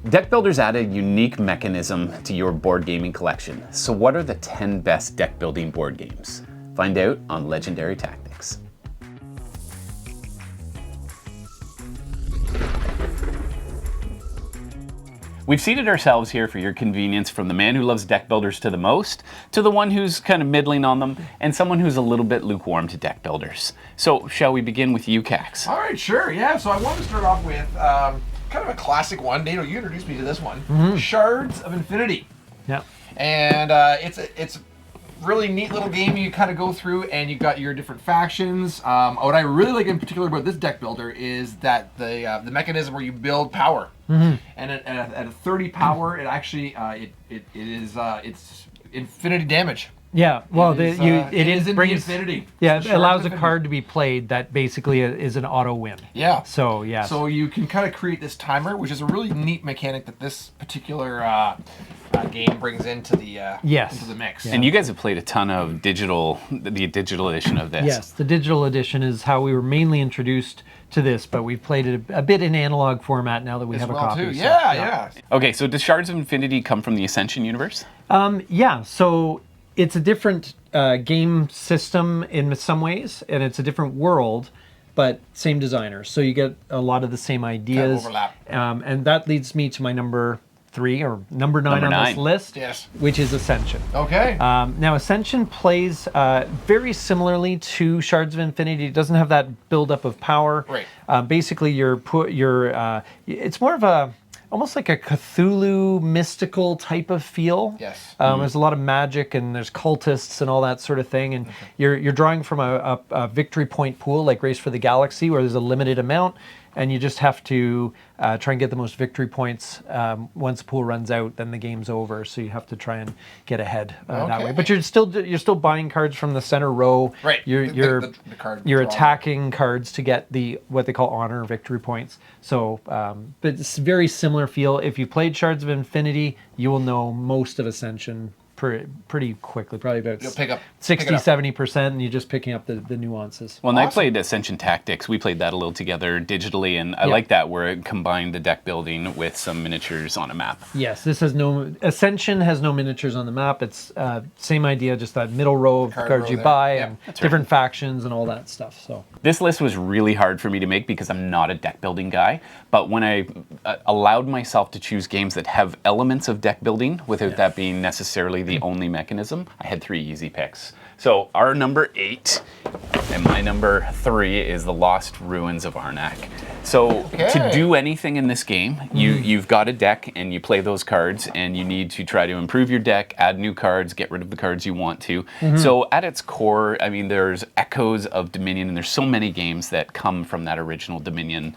Deck builders add a unique mechanism to your board gaming collection. So what are the 10 best deck building board games? Find out on Legendary Tactics. We've seated ourselves here for your convenience, from the man who loves deck builders to the most, to the one who's kind of middling on them, and someone who's a little bit lukewarm to deck builders. So shall we begin with you, Cax? All right, sure, yeah. So I want to start off with kind of a classic one. Dano, you introduced me to this one. Shards of Infinity. Yeah. And it's a really neat little game. You kind of go through and you got your different factions. What I really like in particular about this deck builder is that the mechanism where you build power. And at a 30 power, it actually it's infinity damage. Yeah, well, it is brings infinity. Yeah, it allows a card to be played that basically is an auto win. Yeah. So yeah. So you can kind of create this timer, which is a really neat mechanic that this particular game brings into the into the mix. And you guys have played a ton of the digital edition of this. Yes, the digital edition is how we were mainly introduced to this, but we've played it a bit in analog format now that we have a copy. Too. So, Yeah. Okay, so does Shards of Infinity come from the Ascension universe? Yeah, so it's a different game system in some ways, and it's a different world, but same designer. So you get a lot of the same ideas. Kind of overlap. And that leads me to my number 3 or number 9 on this list, yes, which is Ascension. Okay. Now Ascension plays very similarly to Shards of Infinity. It doesn't have that buildup of power. Right. Basically, it's more of a almost like a Cthulhu mystical type of feel. Yes. There's a lot of magic and there's cultists and all that sort of thing, and you're drawing from a victory point pool like Race for the Galaxy, where there's a limited amount, and you just have to try and get the most victory points. Once the pool runs out, then the game's over. So you have to try and get ahead that way. But you're still buying cards from the center row. Right. You're card attacking cards to get what they call honor victory points. So, but it's a very similar feel. If you played Shards of Infinity, you will know most of Ascension pretty quickly, probably about 60-70%, and you're just picking up the nuances. Well, and I played Ascension Tactics. We played that a little together digitally, and I like that where it combined the deck building with some miniatures on a map. Yes, Ascension has no miniatures on the map. It's same idea, just that middle row of cards you buy, and different factions and all that stuff. So this list was really hard for me to make because I'm not a deck building guy, but when I allowed myself to choose games that have elements of deck building without that being necessarily the only mechanism, I had 3 easy picks. So our number 8 and my number 3 is the Lost Ruins of Arnak. So to do anything in this game, you've got a deck and you play those cards, and you need to try to improve your deck, add new cards, get rid of the cards you want to. So at its core, I mean, there's echoes of Dominion, and there's so many games that come from that original Dominion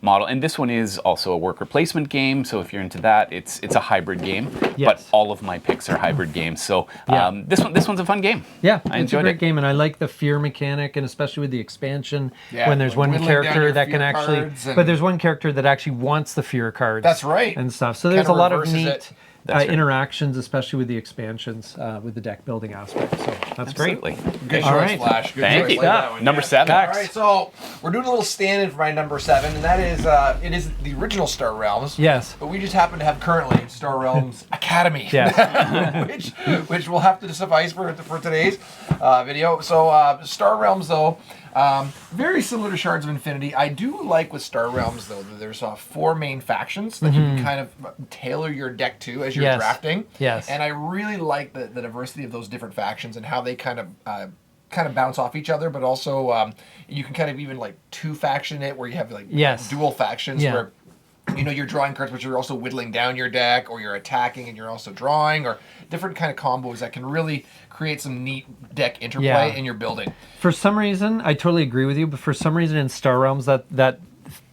model. And this one is also a worker placement game, so if you're into that, it's a hybrid game. But all of my picks are hybrid games. So this one's a fun game. Yeah, I it's a enjoyed great it. game, and I like the fear mechanic, and especially with the expansion, when there's one character that can actually, but there's one character that actually wants the fear cards. That's right. And stuff. So there's a lot of neat interactions, especially with the expansions, with the deck building aspect. So that's Absolutely. great. Good choice, Flash. Good Thank choice. you. Like that one, Number 7. All right, so we're doing a little stand-in for my number 7, and that is it is the original Star Realms. Yes. But we just happen to have currently Star Realms Academy. Yes. which will have to suffice for today's video. So Star Realms, though, very similar to Shards of Infinity. I do like with Star Realms, though, that there's 4 main factions that you can kind of tailor your deck to as you're drafting. Yes. And I really like the diversity of those different factions and how they kind of bounce off each other, but also you can kind of even like 2-faction it, where you have like dual factions where you're drawing cards, but you're also whittling down your deck, or you're attacking and you're also drawing, or different kind of combos that can really create some neat deck interplay in your building. For some reason, I totally agree with you, but for some reason in Star Realms that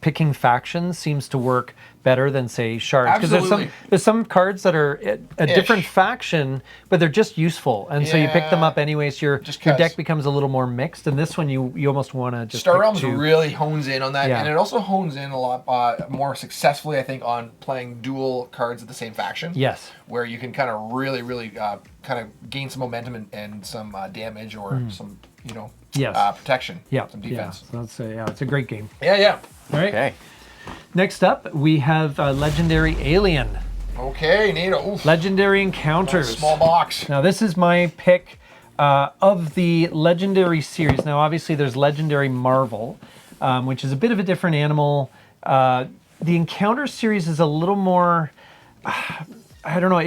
picking factions seems to work better than, say, Shards. Because there's some cards that are a different faction, but they're just useful. And so you pick them up anyway, so your deck becomes a little more mixed. And this one, you almost want to just Star Realms really hones in on that. Yeah. And it also hones in a lot more successfully, I think, on playing dual cards of the same faction. Yes. Where you can kind of really kind of gain some momentum and some damage, or some, protection. Yeah. Some defense. Yeah. So it's a great game. Yeah. All right. Okay. Next up, we have Legendary Alien. Okay, neato. Oof. Legendary Encounters. Small box. Now, this is my pick of the Legendary series. Now, obviously, there's Legendary Marvel, which is a bit of a different animal. The Encounter series is a little more, I don't know,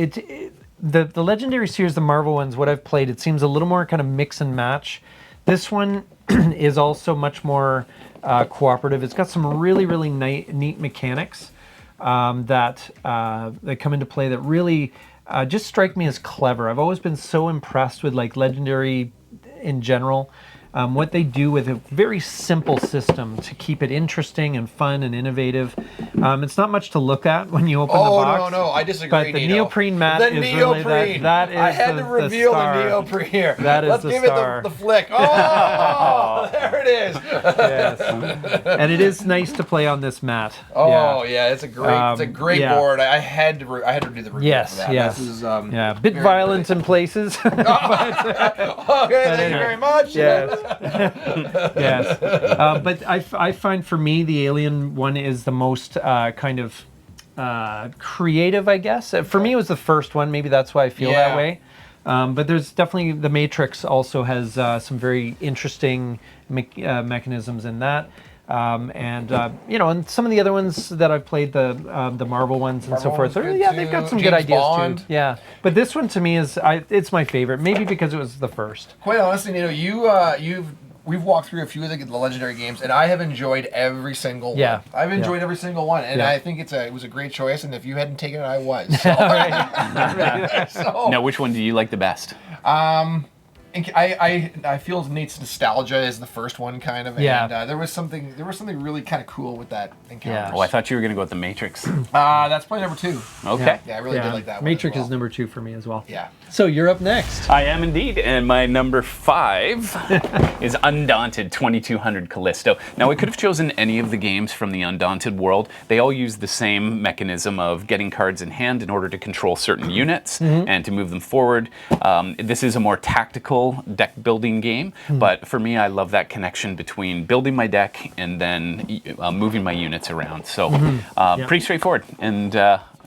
the Legendary series, the Marvel ones, what I've played, it seems a little more kind of mix and match. This one is also much more cooperative. It's got some really, really neat mechanics that come into play that really just strike me as clever. I've always been so impressed with like Legendary in general. What they do with a very simple system to keep it interesting and fun and innovative. It's not much to look at when you open the box. Oh, no, I disagree, But the neoprene mat is really that is I had to reveal the neoprene here. That is Let's the give star. it the flick. Oh, there it is. Yes. And it is nice to play on this mat. Oh, yeah, it's a great board. I had to do the review Yes, for that. yes. This is, A bit violent in places. Okay, thank you very much. Yes. Yes. But I find for me the Alien one is the most kind of creative, I guess. For me, it was the first one. Maybe that's why I feel that way. But there's definitely the Matrix also has some very interesting mechanisms in that. And some of the other ones that I've played, the Marvel ones and so forth, they've got some good ideas too. Yeah, but this one to me is it's my favorite. Maybe because it was the first. Quite honestly, we've walked through a few of the Legendary games, and I have enjoyed every single one. I've enjoyed every single one, and I think it was a great choice. And if you hadn't taken it, I was. So. Now, which one do you like the best? I feel Nate's nostalgia is the first one, kind of. And there was something really kind of cool with that encounter. Oh, I thought you were going to go with the Matrix. That's probably number 2. Okay. Yeah, I really did like that one. Matrix as well. is number 2 for me as well. Yeah. So you're up next. I am indeed, and my number 5 is Undaunted 2200 Callisto. Now, I could have chosen any of the games from the Undaunted world. They all use the same mechanism of getting cards in hand in order to control certain units and to move them forward. This is a more tactical deck building game, but for me, I love that connection between building my deck and then moving my units around. So pretty straightforward, and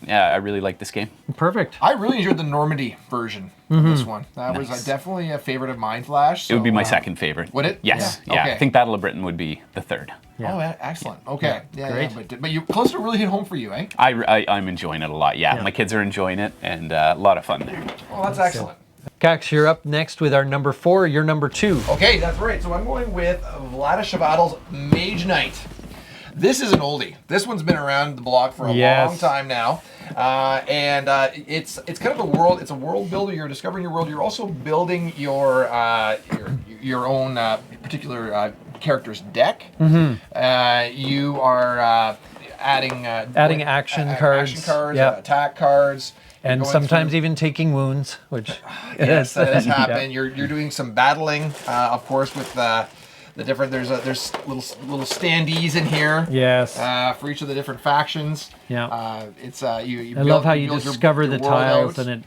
I really like this game. Perfect. I really enjoyed the Normandy version of this one. That was definitely a favorite of mine, Flash. So, It would be my second favorite. Would it? Yes. Yeah. Yeah. Okay. I think Battle of Britain would be the third. Oh, excellent. Okay. Great. But you Callisto really hit home for you, eh? I'm enjoying it a lot. Yeah. My kids are enjoying it, and a lot of fun there. Well, that's excellent. Cax, you're up next with our number 4. You're number 2. Okay, that's right. So I'm going with Vladislavadl's Mage Knight. This is an oldie. This one's been around the block for a long time now. And it's kind of a world. It's a world builder. You're discovering your world. You're also building your own particular character's deck. You are adding action cards, attack cards. And sometimes even taking wounds, which yes, that has happened. You're doing some battling, of course, with the different. There's little standees in here. Yes. For each of the different factions. Yeah. It's I love how you discover the tiles, and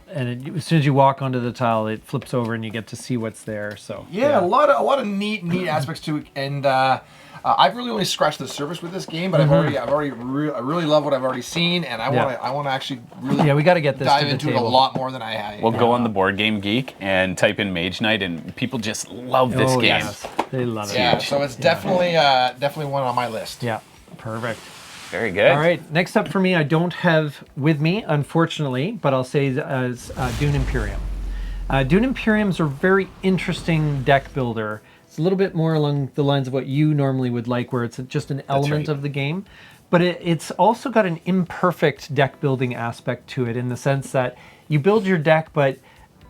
as soon as you walk onto the tile, it flips over and you get to see what's there. So a lot of neat aspects to it, and I've really only scratched the surface with this game, but I really love what I've already seen, and I want to actually really we got to get this dive to the into table. it a lot more than I have. We'll go on the Board Game Geek and type in Mage Knight, and people just love this game. Yes. They love it. Yeah, so it's definitely one on my list. Yeah, perfect. Very good. All right, next up for me, I don't have with me, unfortunately, but I'll say as Dune Imperium. Dune Imperium's a very interesting deck builder. It's a little bit more along the lines of what you normally would like, where it's just an element of the game. But it's also got an imperfect deck building aspect to it, in the sense that you build your deck, but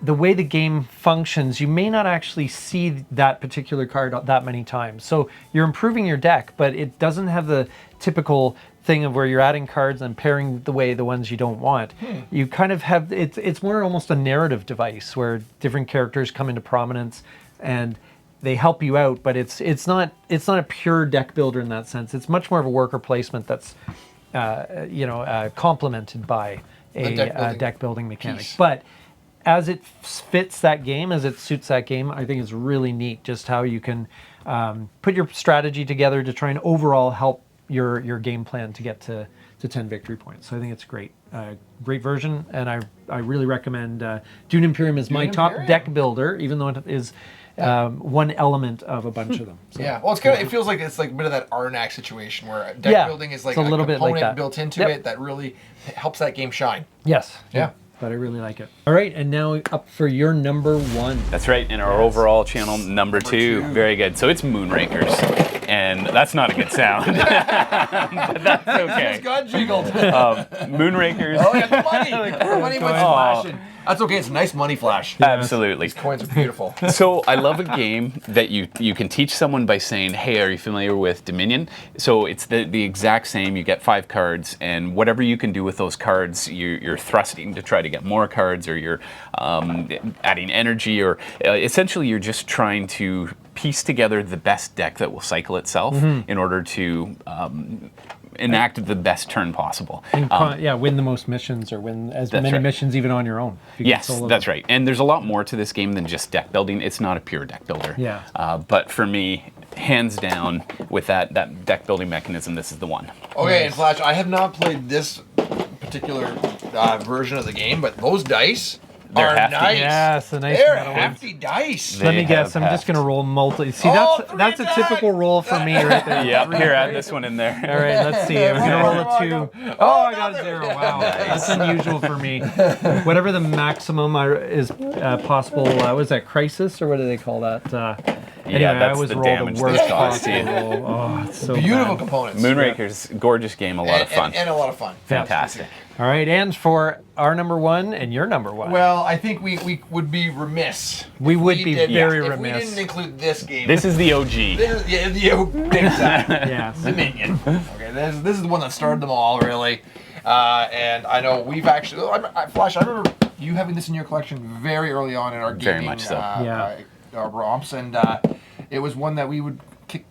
the way the game functions, you may not actually see that particular card that many times. So you're improving your deck, but it doesn't have the typical thing of where you're adding cards and pairing the ones you don't want. You kind of have, it's more almost a narrative device where different characters come into prominence and they help you out, but it's not a pure deck builder in that sense. It's much more of a worker placement that's complemented by a deck building mechanic. Piece. But as it fits that game, as it suits that game, I think it's really neat just how you can put your strategy together to try and overall help your game plan to get to 10 victory points. So I think it's great. Great version, and I really recommend Dune Imperium is my top deck builder, even though it is one element of a bunch of them. So, yeah, well, it feels like it's like a bit of that Arnak situation where deck building is like a little component bit like built into it that really helps that game shine. Yes. Yeah. But I really like it. All right, and now up for your number 1. That's right, in our overall channel, number two. Very good. So it's Moonrakers, and that's not a good sound, but that's okay. It's got jiggled. Moonrakers. Oh, yeah, the money. The money was flashing. That's okay. It's a nice money flash. Absolutely. These coins are beautiful. So I love a game that you can teach someone by saying, hey, are you familiar with Dominion? So it's the exact same. You get 5 cards, and whatever you can do with those cards, you're thrusting to try to get more cards, or you're adding energy, or essentially you're just trying to piece together the best deck that will cycle itself in order to enact the best turn possible. And win the most missions, or win as many missions even on your own. Yes, that's right. And there's a lot more to this game than just deck building. It's not a pure deck builder. Yeah. But for me, hands down, with that deck building mechanism, this is the one. Okay, and Flash, I have not played this particular version of the game, but those dice are hefty. nice. Yes, a nice They're metal hefty dice. Let me guess. I'm just gonna roll multi. See, that's a typical roll for me right there. Yep. Here, add this one in there. All right, let's see. I'm gonna roll a 2. Oh, I got a 0. Wow, that's unusual for me. Whatever the maximum is possible. Was that crisis, or what do they call that? Anyway, Yeah, that's I always the roll damage the worst that's caused. possible roll. Oh, it's so Beautiful bad. components. Moonrakers, gorgeous game, a lot of fun. And a lot of fun. Fantastic. All right, and for our number 1 and your number 1. Well, I think we would be remiss. We would be very if remiss. we didn't include this game. This is the OG. Exactly. Yes. Dominion. Okay, this is the one that started them all, really. And I know we've actually, Flash, I remember you having this in your collection very early on in our gaming. Very much so. Our romps, and it was one that we would kick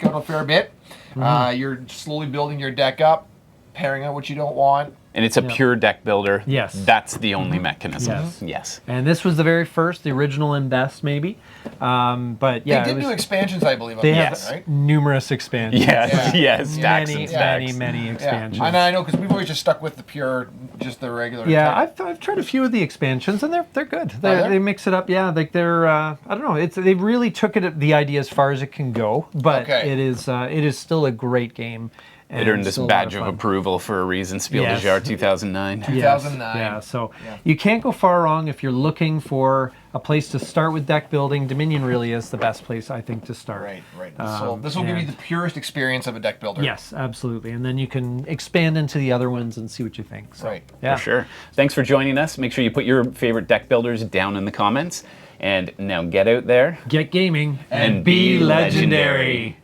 out a fair bit. You're slowly building your deck up, pairing out what you don't want. And it's a pure deck builder. Yes. That's the only mechanism. Yes. Yes. And this was the very first, the original and best, maybe. But yeah, They did do expansions, I believe. They on have this, right? numerous expansions. Yes. Yes. Stacks and stacks. Many expansions. Yeah. And I know because we've always just stuck with the pure, just the regular. Yeah, I've tried a few of the expansions, and they're good. They mix it up. Yeah, like they're I don't know. They really took the idea as far as it can go, but it is still a great game. It earned this badge of approval for a reason. Spiel des Jahres 2009. 2009. Yeah, so you can't go far wrong if you're looking for a place to start with deck building. Dominion really is the best place, I think, to start. Right. So this will give you the purest experience of a deck builder. Yes, absolutely. And then you can expand into the other ones and see what you think. So, Right. Yeah. For sure. Thanks for joining us. Make sure you put your favorite deck builders down in the comments. And now get out there. Get gaming And be legendary.